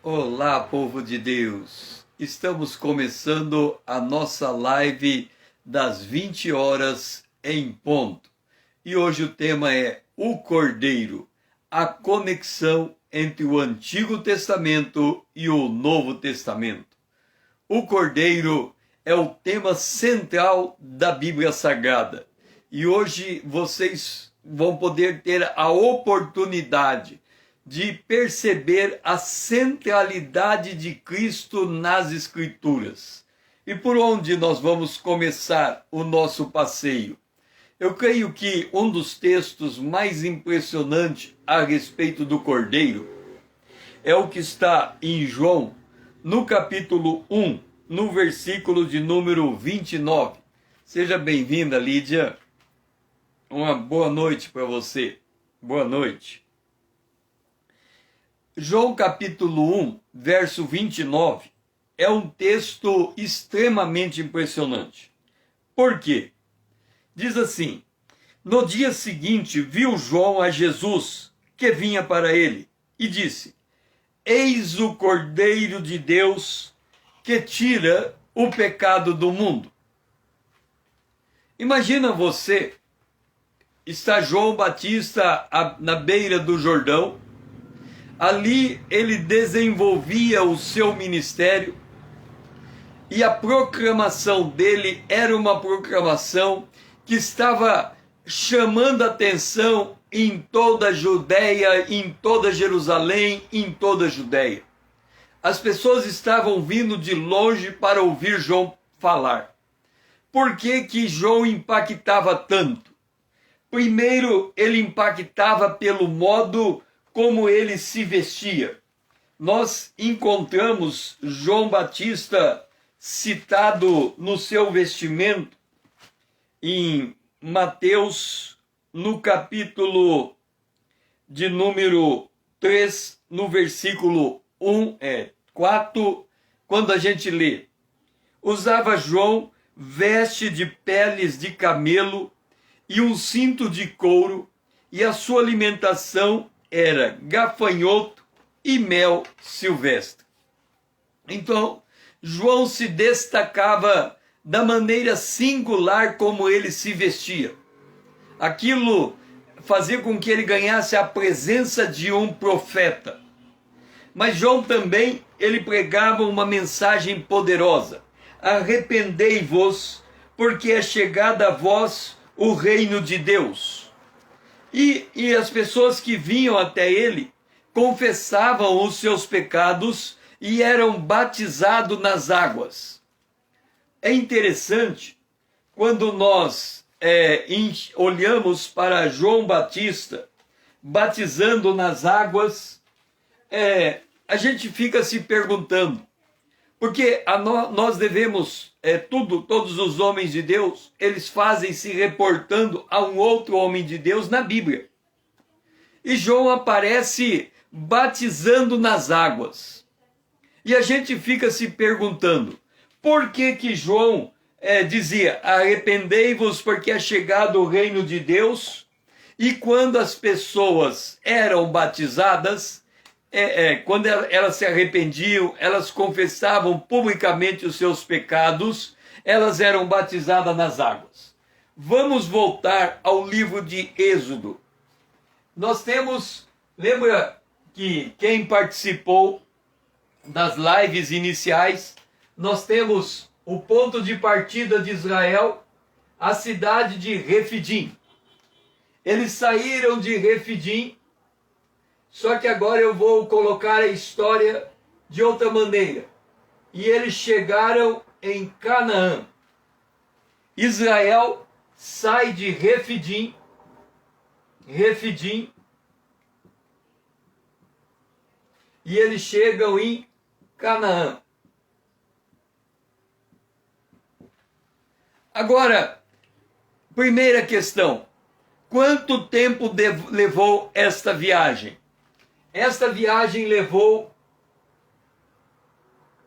Olá, povo de Deus! Estamos começando a nossa live das 20 horas em ponto. E hoje o tema é o Cordeiro, a conexão entre o Antigo Testamento e o Novo Testamento. O Cordeiro é o tema central da Bíblia Sagrada. E hoje vocês vão poder ter a oportunidade de perceber a centralidade de Cristo nas Escrituras. E por onde nós vamos começar o nosso passeio? Eu creio que um dos textos mais impressionantes a respeito do Cordeiro é o que está em João, no capítulo 1, no versículo de número 29. Seja bem-vinda, Lídia. Uma boa noite para você. Boa noite. João capítulo 1, verso 29, é um texto extremamente impressionante. Por quê? Diz assim: no dia seguinte viu João a Jesus, que vinha para ele, e disse: eis o Cordeiro de Deus, que tira o pecado do mundo. Imagina você, está João Batista na beira do Jordão. Ali ele desenvolvia o seu ministério e a proclamação dele era uma proclamação que estava chamando a atenção em toda a Judéia, em toda Jerusalém, em toda a Judéia. As pessoas estavam vindo de longe para ouvir João falar. Por que João impactava tanto? Primeiro, ele impactava pelo modo como ele se vestia. Nós encontramos João Batista citado no seu vestimento em Mateus, no capítulo de número 3, no versículo 4, quando a gente lê: usava João veste de peles de camelo e um cinto de couro, e a sua alimentação era gafanhoto e mel silvestre. Então, João se destacava da maneira singular como ele se vestia. Aquilo fazia com que ele ganhasse a presença de um profeta. Mas João também, ele pregava uma mensagem poderosa: arrependei-vos, porque é chegada a vós o reino de Deus. E as pessoas que vinham até ele confessavam os seus pecados e eram batizados nas águas. É interessante quando nós olhamos para João Batista batizando nas águas, a gente fica se perguntando, porque nós devemos, todos os homens de Deus, eles fazem se reportando a um outro homem de Deus na Bíblia. E João aparece batizando nas águas. E a gente fica se perguntando, por que João dizia, arrependei-vos porque é chegado o reino de Deus, e quando as pessoas eram batizadas, quando elas se arrependiam, elas confessavam publicamente os seus pecados, elas eram batizadas nas águas. Vamos voltar ao livro de Êxodo. Nós temos, lembra que quem participou das lives iniciais, nós temos o ponto de partida de Israel, a cidade de Refidim. Eles saíram de Refidim. Só que agora eu vou colocar a história de outra maneira. E eles chegaram em Canaã. Israel sai de Refidim, e eles chegam em Canaã. Agora, primeira questão: quanto tempo levou esta viagem? Esta viagem levou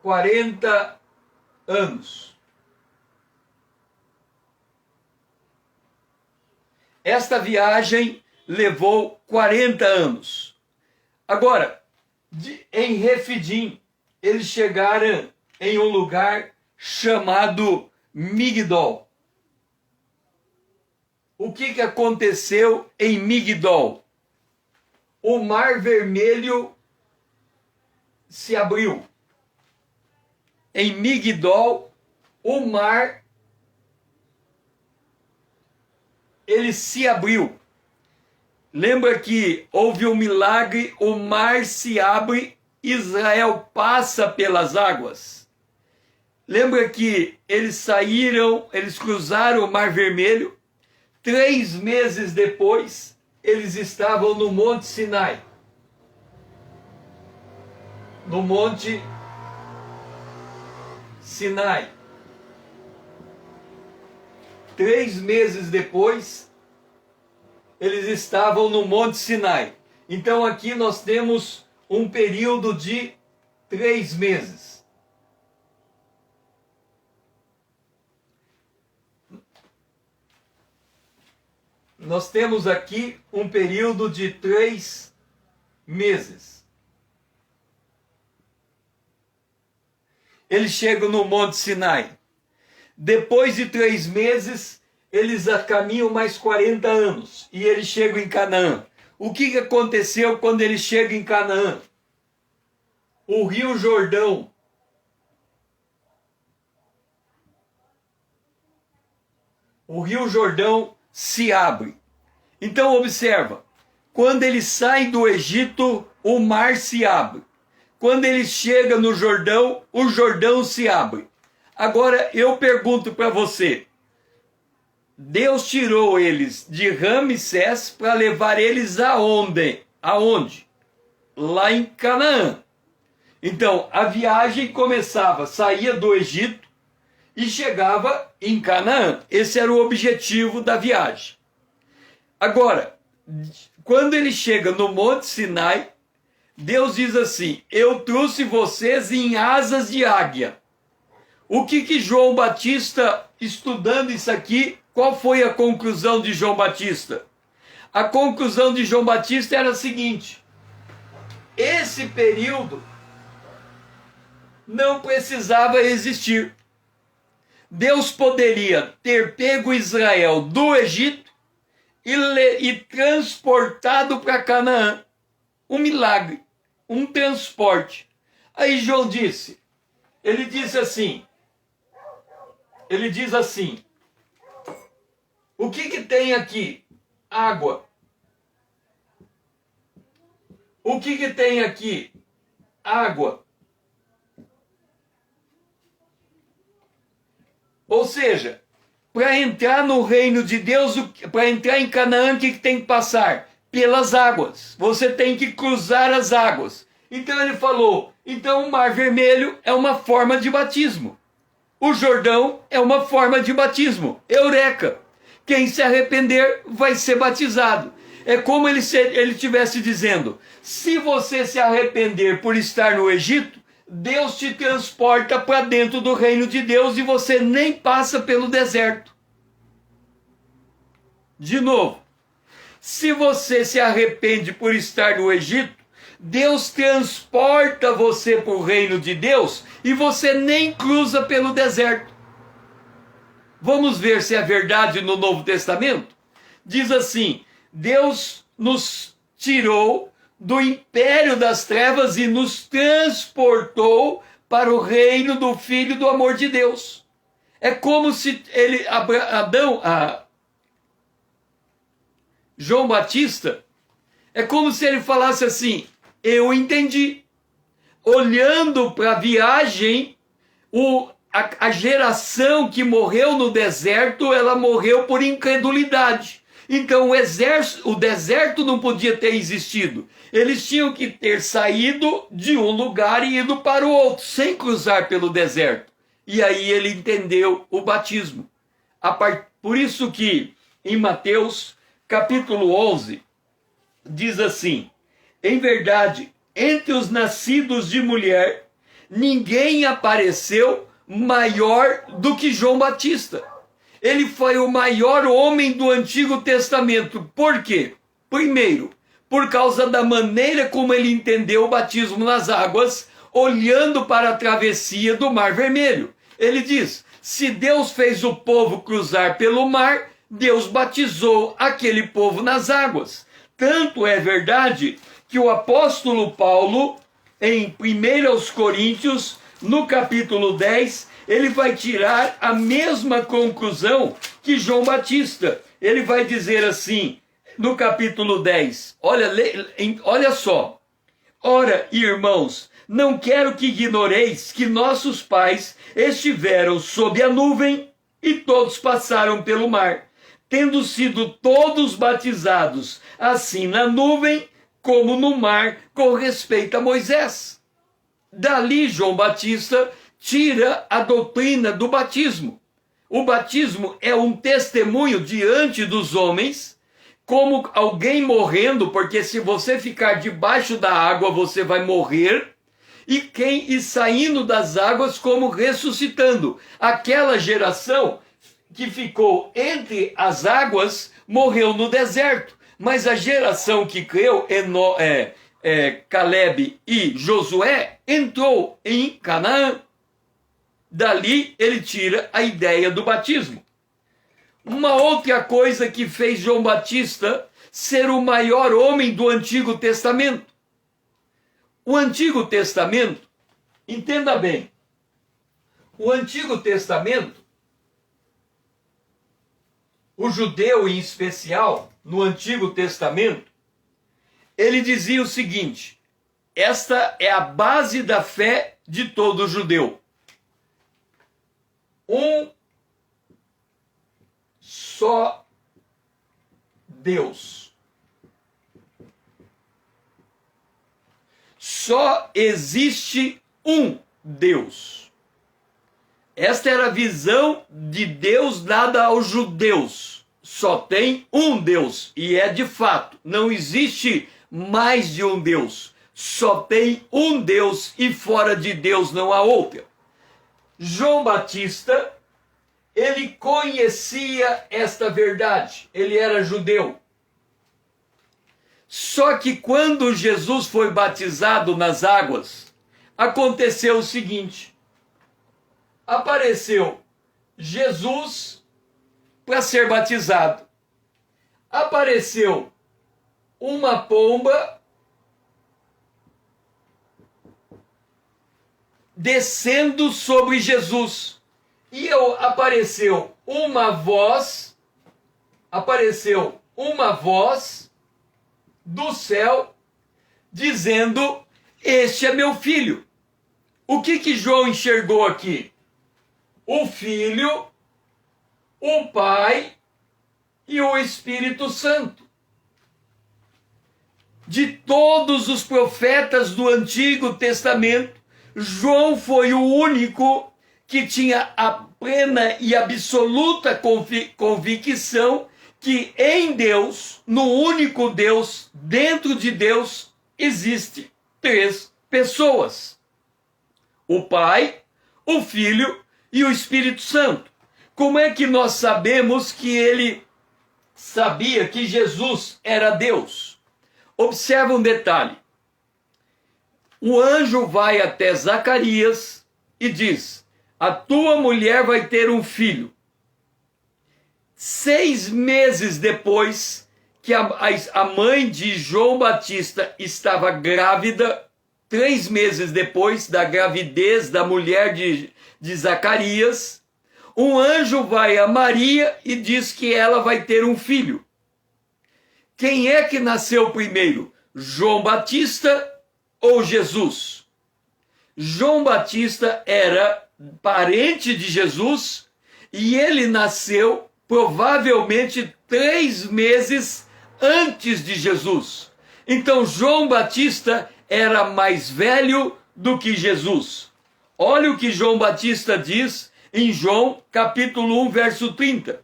40 anos. Esta viagem levou 40 anos. Agora, em Refidim, eles chegaram em um lugar chamado Migdol. O que aconteceu em Migdol? O Mar Vermelho se abriu. Em Migdol, o mar ele se abriu. Lembra que houve um milagre, o mar se abre, Israel passa pelas águas. Lembra que eles cruzaram o Mar Vermelho, 3 meses depois, eles estavam no Monte Sinai. No Monte Sinai. 3 meses depois, eles estavam no Monte Sinai. Então aqui nós temos um período de 3 meses. Nós temos aqui um período de 3 meses. Eles chegam no Monte Sinai. Depois de 3 meses, eles caminham mais 40 anos e eles chegam em Canaã. O que aconteceu quando eles chegam em Canaã? O Rio Jordão se abre. Então observa, quando eles saem do Egito, o mar se abre. Quando eles chegam no Jordão, o Jordão se abre. Agora eu pergunto para você, Deus tirou eles de Ramsés para levar eles aonde? Aonde? Lá em Canaã. Então a viagem começava, saía do Egito e chegava em Canaã. Esse era o objetivo da viagem. Agora, quando ele chega no Monte Sinai, Deus diz assim: eu trouxe vocês em asas de águia. O que João Batista, estudando isso aqui, qual foi a conclusão de João Batista? A conclusão de João Batista era a seguinte: esse período não precisava existir. Deus poderia ter pego Israel do Egito e transportado para Canaã. Um milagre, um transporte. Aí João disse, ele diz assim, o que tem aqui? Água. O que tem aqui? Água. Ou seja, para entrar no reino de Deus, para entrar em Canaã, o que tem que passar? Pelas águas. Você tem que cruzar as águas. Então ele falou, então o Mar Vermelho é uma forma de batismo. O Jordão é uma forma de batismo. Eureka! Quem se arrepender vai ser batizado. É como ele estivesse dizendo, se você se arrepender por estar no Egito, Deus te transporta para dentro do reino de Deus e você nem passa pelo deserto. De novo, se você se arrepende por estar no Egito, Deus transporta você para o reino de Deus e você nem cruza pelo deserto. Vamos ver se é verdade no Novo Testamento? Diz assim, Deus nos tirou do império das trevas e nos transportou para o reino do Filho do amor de Deus. É como se João Batista, é como se ele falasse assim, eu entendi. Olhando para a viagem, a geração que morreu no deserto, ela morreu por incredulidade. Então o deserto não podia ter existido. Eles tinham que ter saído de um lugar e ido para o outro, sem cruzar pelo deserto. E aí ele entendeu o batismo. Por isso que em Mateus capítulo 11, diz assim, em verdade, entre os nascidos de mulher, ninguém apareceu maior do que João Batista. Ele foi o maior homem do Antigo Testamento. Por quê? Primeiro, por causa da maneira como ele entendeu o batismo nas águas, olhando para a travessia do Mar Vermelho. Ele diz: se Deus fez o povo cruzar pelo mar, Deus batizou aquele povo nas águas. Tanto é verdade que o apóstolo Paulo, em 1 Coríntios, no capítulo 10, ele vai tirar a mesma conclusão que João Batista. Ele vai dizer assim, no capítulo 10, olha só: ora, irmãos, não quero que ignoreis que nossos pais estiveram sob a nuvem e todos passaram pelo mar, tendo sido todos batizados, assim na nuvem como no mar, com respeito a Moisés. Dali, João Batista tira a doutrina do batismo. O batismo é um testemunho diante dos homens, como alguém morrendo, porque se você ficar debaixo da água, você vai morrer, e saindo das águas como ressuscitando. Aquela geração que ficou entre as águas morreu no deserto, mas a geração que creu, Caleb e Josué, entrou em Canaã. Dali ele tira a ideia do batismo. Uma outra coisa que fez João Batista ser o maior homem do Antigo Testamento. O Antigo Testamento, entenda bem, o Antigo Testamento, o judeu em especial, no Antigo Testamento, ele dizia o seguinte: esta é a base da fé de todo judeu. Um só Deus. Só existe um Deus. Esta era a visão de Deus dada aos judeus. Só tem um Deus, e é de fato, não existe mais de um Deus. Só tem um Deus e fora de Deus não há outra. João Batista, ele conhecia esta verdade, ele era judeu. Só que quando Jesus foi batizado nas águas, aconteceu o seguinte: apareceu Jesus para ser batizado. Apareceu uma pomba descendo sobre Jesus. E apareceu uma voz do céu dizendo: este é meu filho. O que João enxergou aqui? O Filho, o Pai e o Espírito Santo. De todos os profetas do Antigo Testamento, João foi o único que tinha a plena e absoluta convicção que em Deus, no único Deus, dentro de Deus, existe três pessoas: o Pai, o Filho e o Espírito Santo. Como é que nós sabemos que ele sabia que Jesus era Deus? Observa um detalhe. O anjo vai até Zacarias e diz: a tua mulher vai ter um filho. 6 meses depois que a mãe de João Batista estava grávida, 3 meses depois da gravidez da mulher de Zacarias, um anjo vai a Maria e diz que ela vai ter um filho. Quem é que nasceu primeiro? João Batista ou Jesus? João Batista era parente de Jesus e ele nasceu provavelmente 3 meses antes de Jesus. Então João Batista era mais velho do que Jesus. Olha o que João Batista diz em João capítulo 1, verso 30.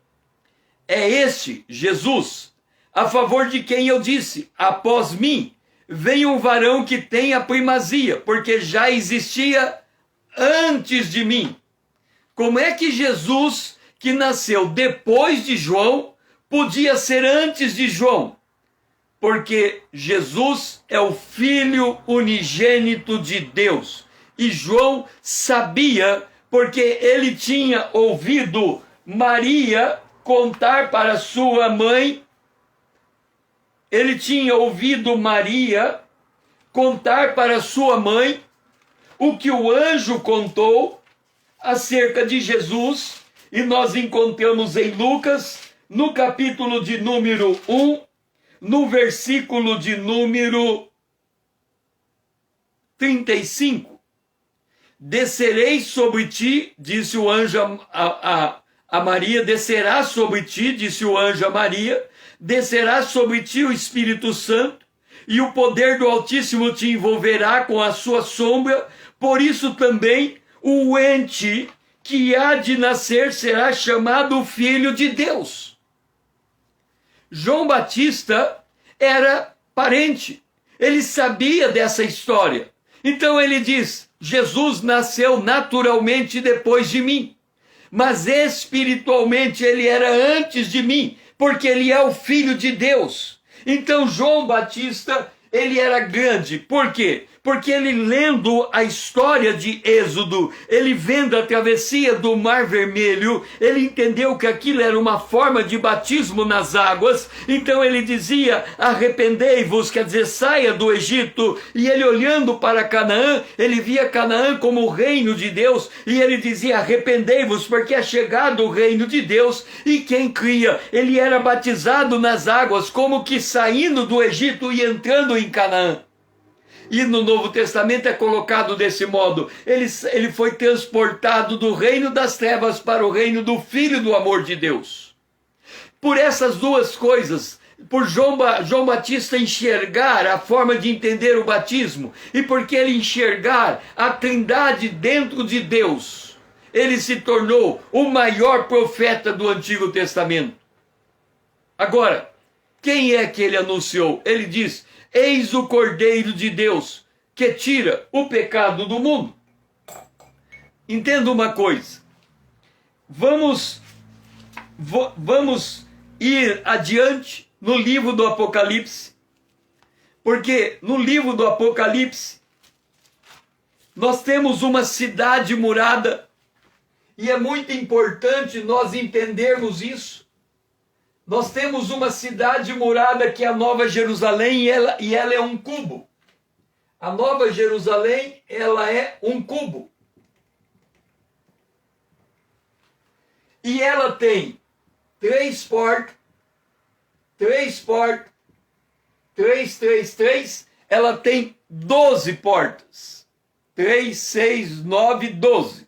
É este, Jesus, a favor de quem eu disse: após mim vem um varão que tem a primazia, porque já existia antes de mim. Como é que Jesus, que nasceu depois de João, podia ser antes de João? porque Jesus é o Filho unigênito de Deus. E João sabia, porque ele tinha ouvido Maria contar para sua mãe, ele tinha ouvido Maria contar para sua mãe o que o anjo contou acerca de Jesus, e nós encontramos em Lucas, no capítulo de número 1, no versículo de número 35. Descerei sobre ti, disse o anjo a Maria, descerá sobre ti, disse o anjo a Maria, descerá sobre ti o Espírito Santo, e o poder do Altíssimo te envolverá com a sua sombra, por isso também o ente que há de nascer será chamado Filho de Deus. João Batista era parente, ele sabia dessa história. Então ele diz, Jesus nasceu naturalmente depois de mim, mas espiritualmente ele era antes de mim, porque ele é o Filho de Deus. Então João Batista, ele era grande. Por quê? Porque ele lendo a história de Êxodo, ele vendo a travessia do Mar Vermelho, ele entendeu que aquilo era uma forma de batismo nas águas. Então ele dizia, arrependei-vos, quer dizer, saia do Egito. E ele olhando para Canaã, ele via Canaã como o reino de Deus, e ele dizia, arrependei-vos, porque é chegado o reino de Deus. E quem cria? Ele era batizado nas águas, como que saindo do Egito e entrando em Canaã. E no Novo Testamento é colocado desse modo, ele foi transportado do reino das trevas para o reino do Filho do amor de Deus. Por essas duas coisas, por João Batista enxergar a forma de entender o batismo, e porque ele enxergar a trindade dentro de Deus, ele se tornou o maior profeta do Antigo Testamento. Agora, quem é que ele anunciou? Ele diz, eis o Cordeiro de Deus, que tira o pecado do mundo. Entenda uma coisa. Vamos ir adiante no livro do Apocalipse. Porque no livro do Apocalipse, nós temos uma cidade murada. E é muito importante nós entendermos isso. Nós temos uma cidade murada que é a Nova Jerusalém, e ela é um cubo. A Nova Jerusalém, ela é um cubo. E ela tem 3 portas, 3, ela tem 12 portas. 3, 6, 9, 12.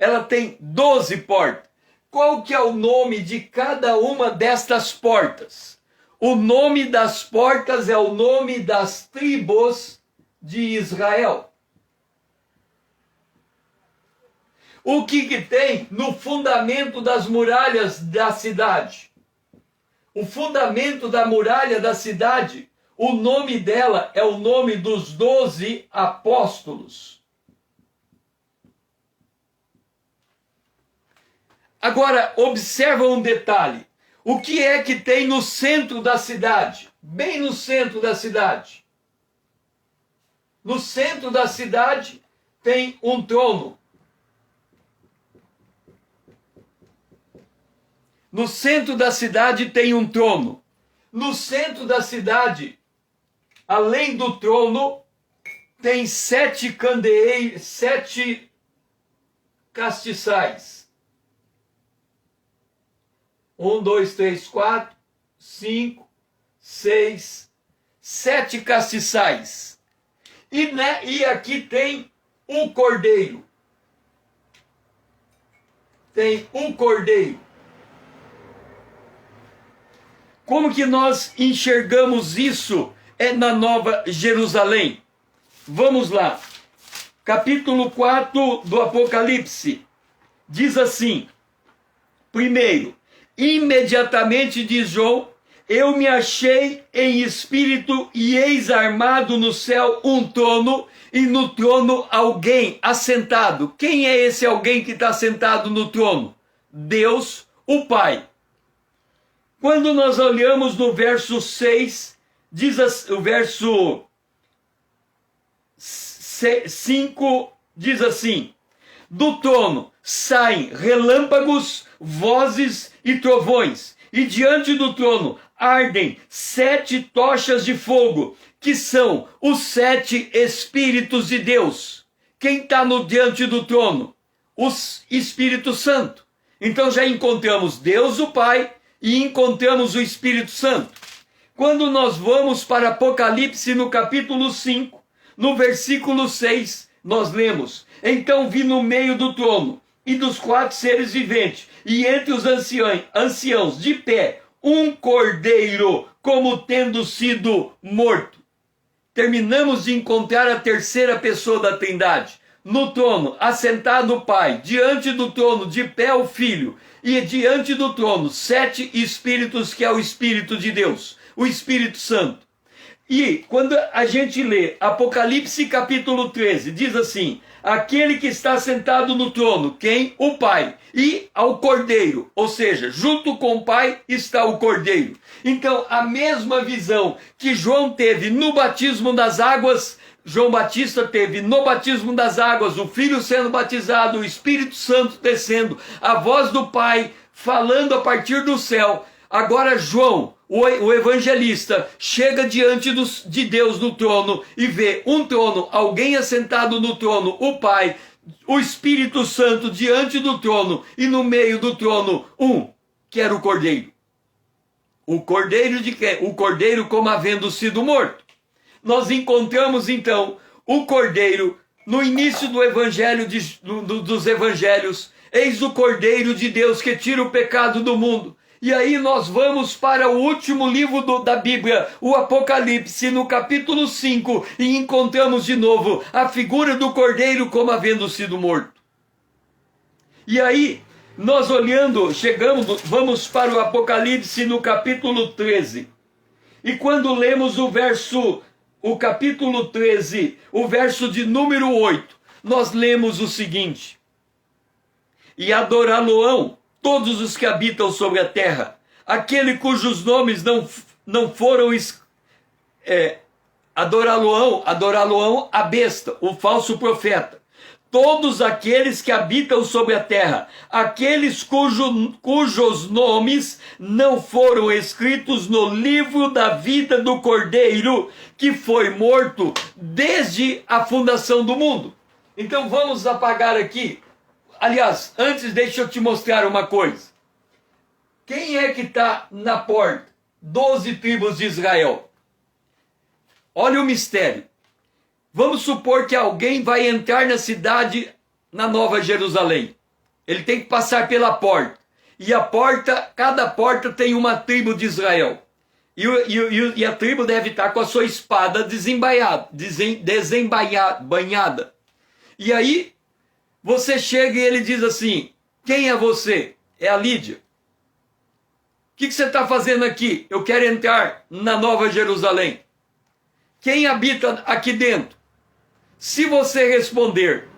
Ela tem 12 portas. Qual que é o nome de cada uma destas portas? O nome das portas é o nome das tribos de Israel. O que tem no fundamento das muralhas da cidade? O fundamento da muralha da cidade, o nome dela é o nome dos 12 apóstolos. Agora, observa um detalhe. O que é que tem no centro da cidade? Bem no centro da cidade. No centro da cidade tem um trono. No centro da cidade tem um trono. No centro da cidade, além do trono, tem 7 candeeiros, 7 castiçais. 1, 2, 3, 4, 5, 6, 7 castiçais. E aqui tem um cordeiro. Tem um cordeiro. Como que nós enxergamos isso na Nova Jerusalém? Vamos lá. Capítulo 4 do Apocalipse. Diz assim. Primeiro, imediatamente, diz João, eu me achei em espírito e eis armado no céu um trono, e no trono alguém assentado. Quem é esse alguém que está sentado no trono? Deus, o Pai. Quando nós olhamos no verso 6, o verso 5 diz assim: do trono saem relâmpagos, vozes e trovões, e diante do trono ardem 7 tochas de fogo, que são os 7 Espíritos de Deus. Quem está diante do trono? O Espírito Santo. Então já encontramos Deus o Pai e encontramos o Espírito Santo. Quando nós vamos para Apocalipse no capítulo 5, no versículo 6, nós lemos: então vi no meio do trono e dos 4 seres viventes, e entre os anciãos de pé, um cordeiro, como tendo sido morto. Terminamos de encontrar a terceira pessoa da Trindade. No trono, assentado o Pai, diante do trono, de pé o Filho, e diante do trono, 7 Espíritos, que é o Espírito de Deus, o Espírito Santo. E quando a gente lê Apocalipse capítulo 13, diz assim: aquele que está sentado no trono, quem? O Pai, e ao Cordeiro, ou seja, junto com o Pai está o Cordeiro. Então, a mesma visão que João teve no batismo das águas, João Batista teve no batismo das águas, o Filho sendo batizado, o Espírito Santo descendo, a voz do Pai falando a partir do céu. Agora João, o evangelista, chega diante de Deus no trono e vê um trono, alguém assentado no trono, o Pai, o Espírito Santo diante do trono, e no meio do trono que era o Cordeiro. O Cordeiro de quem? O Cordeiro como havendo sido morto. Nós encontramos então o Cordeiro no início do evangelho dos evangelhos. Eis o Cordeiro de Deus que tira o pecado do mundo. E aí nós vamos para o último livro da Bíblia, o Apocalipse, no capítulo 5, e encontramos de novo a figura do Cordeiro como havendo sido morto. E aí, nós olhando, vamos para o Apocalipse no capítulo 13. E quando lemos o capítulo 13, o verso de número 8, nós lemos o seguinte: e adorá-lo-ão todos os que habitam sobre a terra, aquele cujos nomes não foram adorá-lo-ão a besta, o falso profeta. Todos aqueles que habitam sobre a terra, aqueles cujos nomes não foram escritos no livro da vida do Cordeiro, que foi morto desde a fundação do mundo. Então vamos apagar aqui. Aliás, antes deixa eu te mostrar uma coisa. Quem é que está na porta? 12 tribos de Israel. Olha o mistério. Vamos supor que alguém vai entrar na cidade, na Nova Jerusalém. Ele tem que passar pela porta. E cada porta tem uma tribo de Israel. E a tribo deve estar com a sua espada desembainhada. E aí, você chega e ele diz assim: quem é você? É a Lídia. O que você está fazendo aqui? Eu quero entrar na Nova Jerusalém. Quem habita aqui dentro? Se você responder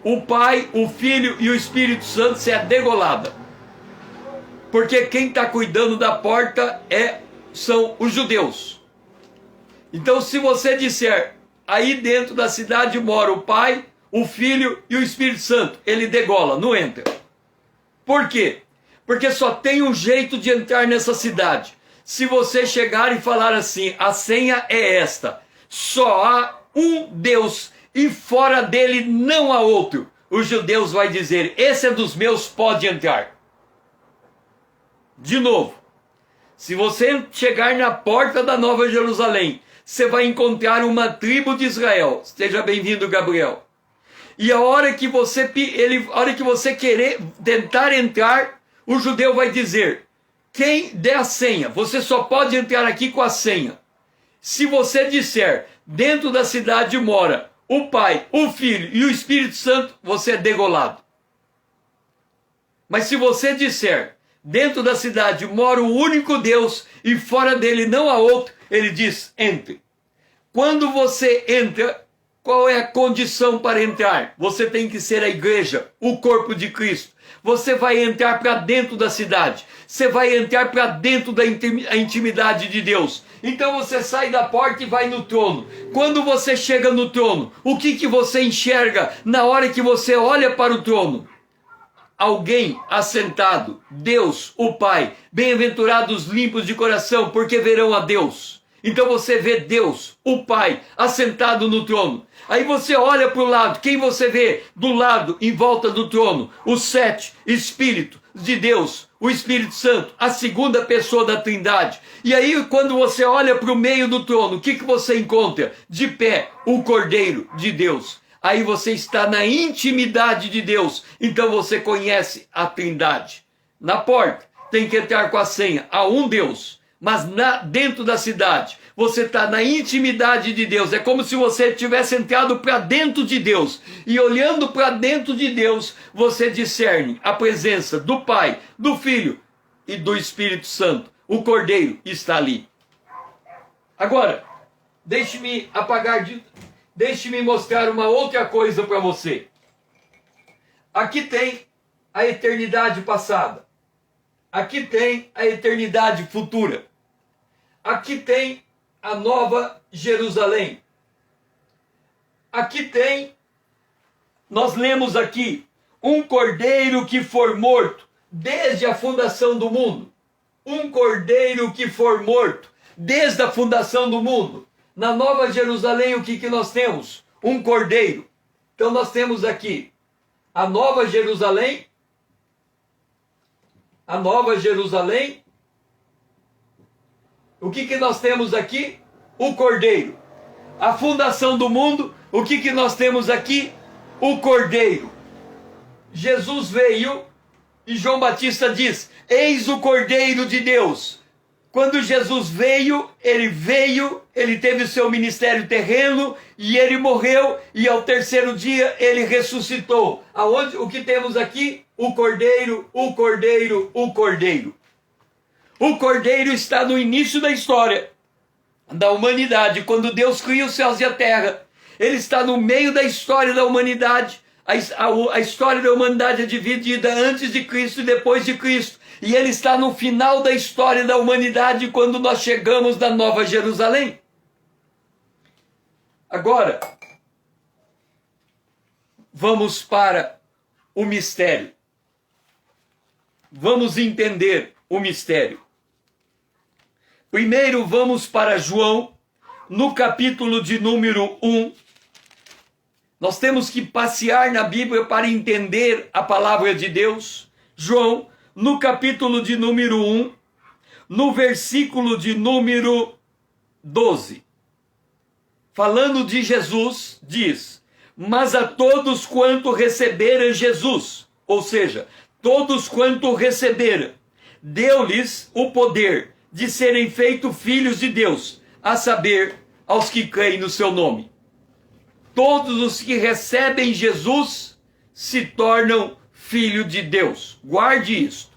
o Pai, o Filho e o Espírito Santo, você é degolada. Porque quem está cuidando da porta são os judeus. Então, se você disser, aí dentro da cidade mora o Pai, o Filho e o Espírito Santo, ele degola, não entra. Por quê? Porque só tem um jeito de entrar nessa cidade. Se você chegar e falar assim: a senha é esta, só há um Deus e fora dele não há outro, os judeus vai dizer: esse é dos meus, pode entrar. De novo, se você chegar na porta da Nova Jerusalém, você vai encontrar uma tribo de Israel. Seja bem-vindo, Gabriel. E a hora que você querer tentar entrar, o judeu vai dizer: quem der a senha, você só pode entrar aqui com a senha. Se você disser, dentro da cidade mora o Pai, o Filho e o Espírito Santo, você é degolado. Mas se você disser, dentro da cidade mora o único Deus e fora dele não há outro, ele diz: entre. Quando você entra Qual é a condição para entrar? Você tem que ser a igreja, o corpo de Cristo. Você vai entrar para dentro da cidade. Você vai entrar para dentro da intimidade de Deus. Então você sai da porta e vai no trono. Quando você chega no trono, o que você enxerga na hora que você olha para o trono? Alguém assentado, Deus, o Pai. Bem-aventurados limpos de coração, porque verão a Deus. Então você vê Deus, o Pai, assentado no trono. Aí você olha para o lado, quem você vê do lado, em volta do trono? Os 7 Espíritos de Deus, o Espírito Santo, a segunda pessoa da Trindade. E aí quando você olha para o meio do trono, o que você encontra? De pé, o Cordeiro de Deus. Aí você está na intimidade de Deus, então você conhece a Trindade. Na porta, tem que entrar com a senha, há um Deus. Mas dentro da cidade, você está na intimidade de Deus. É como se você tivesse entrado para dentro de Deus. E olhando para dentro de Deus, você discerne a presença do Pai, do Filho e do Espírito Santo. O Cordeiro está ali. Agora, deixe-me mostrar uma outra coisa para você. Aqui tem a eternidade passada. Aqui tem a eternidade futura. Aqui tem a Nova Jerusalém. Aqui tem, nós lemos aqui, um cordeiro que for morto desde a fundação do mundo. Um cordeiro que for morto desde a fundação do mundo. Na Nova Jerusalém, o que nós temos? Um cordeiro. Então nós temos aqui a Nova Jerusalém. A Nova Jerusalém. O que nós temos aqui? O Cordeiro. A fundação do mundo, o que nós temos aqui? O Cordeiro. Jesus veio e João Batista diz: eis o Cordeiro de Deus. Quando Jesus veio, ele teve o seu ministério terreno e ele morreu e ao terceiro dia ele ressuscitou. Aonde? O que temos aqui? O Cordeiro, o Cordeiro, o Cordeiro. O Cordeiro está no início da história da humanidade, quando Deus cria os céus e a terra. Ele está no meio da história da humanidade. A história da humanidade é dividida antes de Cristo e depois de Cristo. E ele está no final da história da humanidade, quando nós chegamos na Nova Jerusalém. Agora, vamos para o mistério. Vamos entender o mistério. Primeiro vamos para João, no capítulo de número 1. Nós temos que passear na Bíblia para entender a palavra de Deus. João, no capítulo de número 1, no versículo de número 12. Falando de Jesus, diz: mas a todos quanto receberam Jesus, ou seja, todos quanto receberam, deu-lhes o poder de serem feitos filhos de Deus, a saber, aos que creem no seu nome. Todos os que recebem Jesus se tornam filhos de Deus. Guarde isso.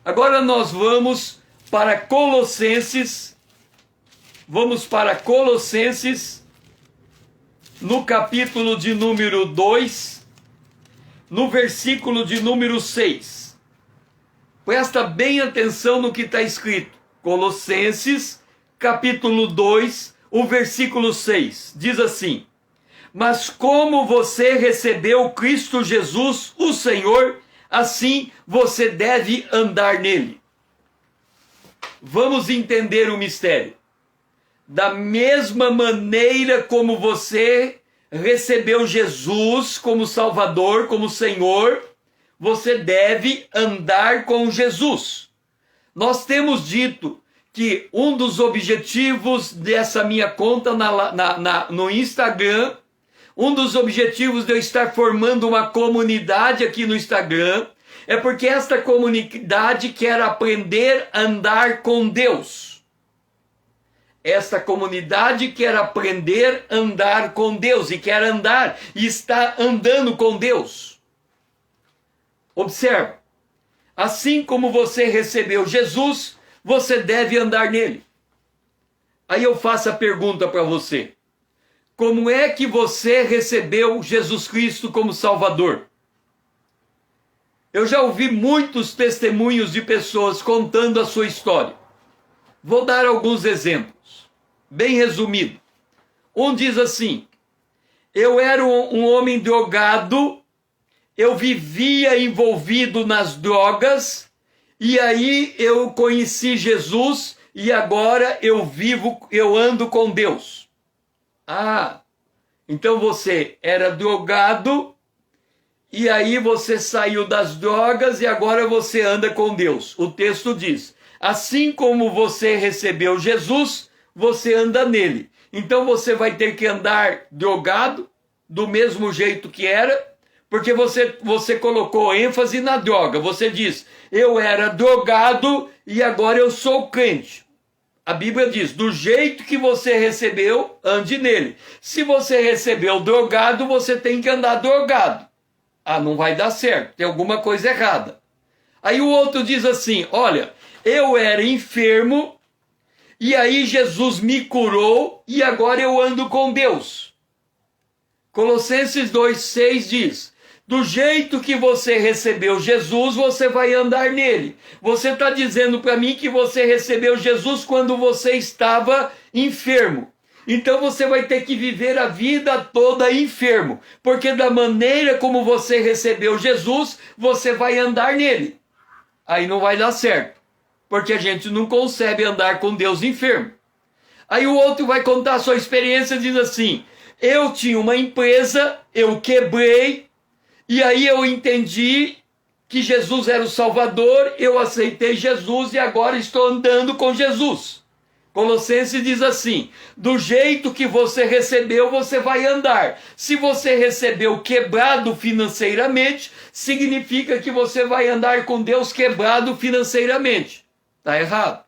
Agora nós vamos para Colossenses. Vamos para Colossenses, no capítulo de número 2, no versículo de número 6. Presta bem atenção no que está escrito. Colossenses, capítulo 2, o versículo 6. Diz assim: mas como você recebeu Cristo Jesus, o Senhor, assim você deve andar nele. Vamos entender o mistério. Da mesma maneira como você recebeu Jesus como Salvador, como Senhor, você deve andar com Jesus. Nós temos dito que um dos objetivos dessa minha conta no Instagram, um dos objetivos de eu estar formando uma comunidade aqui no Instagram, é porque esta comunidade quer aprender a andar com Deus. Esta comunidade quer aprender a andar com Deus e quer andar e está andando com Deus. Observe, assim como você recebeu Jesus, você deve andar nele. Aí eu faço a pergunta para você: como é que você recebeu Jesus Cristo como Salvador? Eu já ouvi muitos testemunhos de pessoas contando a sua história. Vou dar alguns exemplos, bem resumido. Um diz assim: eu era um homem drogado, eu vivia envolvido nas drogas, e aí eu conheci Jesus, e agora eu ando com Deus. Ah, então você era drogado, e aí você saiu das drogas, e agora você anda com Deus. O texto diz: assim como você recebeu Jesus, você anda nele. Então você vai ter que andar drogado, do mesmo jeito que era, porque você colocou ênfase na droga. Você diz: eu era drogado e agora eu sou crente. A Bíblia diz: do jeito que você recebeu, ande nele. Se você recebeu drogado, você tem que andar drogado. Ah, não vai dar certo, tem alguma coisa errada. Aí o outro diz assim: olha, eu era enfermo, e aí Jesus me curou, e agora eu ando com Deus. Colossenses 2,6 diz: do jeito que você recebeu Jesus, você vai andar nele. Você está dizendo para mim que você recebeu Jesus quando você estava enfermo. Então você vai ter que viver a vida toda enfermo, porque da maneira como você recebeu Jesus, você vai andar nele. Aí não vai dar certo, porque a gente não consegue andar com Deus enfermo. Aí o outro vai contar a sua experiência e diz assim: eu tinha uma empresa, eu quebrei, e aí eu entendi que Jesus era o Salvador, eu aceitei Jesus e agora estou andando com Jesus. Colossenses diz assim: do jeito que você recebeu, você vai andar. Se você recebeu quebrado financeiramente, significa que você vai andar com Deus quebrado financeiramente. Está errado.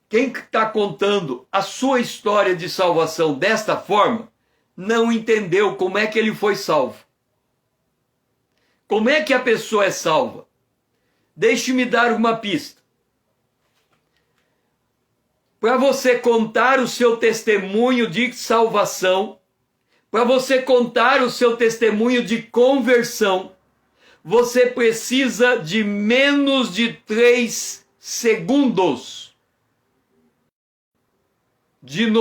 Quem está contando a sua história de salvação desta forma, não entendeu como é que ele foi salvo. Como é que a pessoa é salva? Deixe-me dar uma pista. Para você contar o seu testemunho de salvação, para você contar o seu testemunho de conversão, você precisa de menos de 3 segundos. De novo.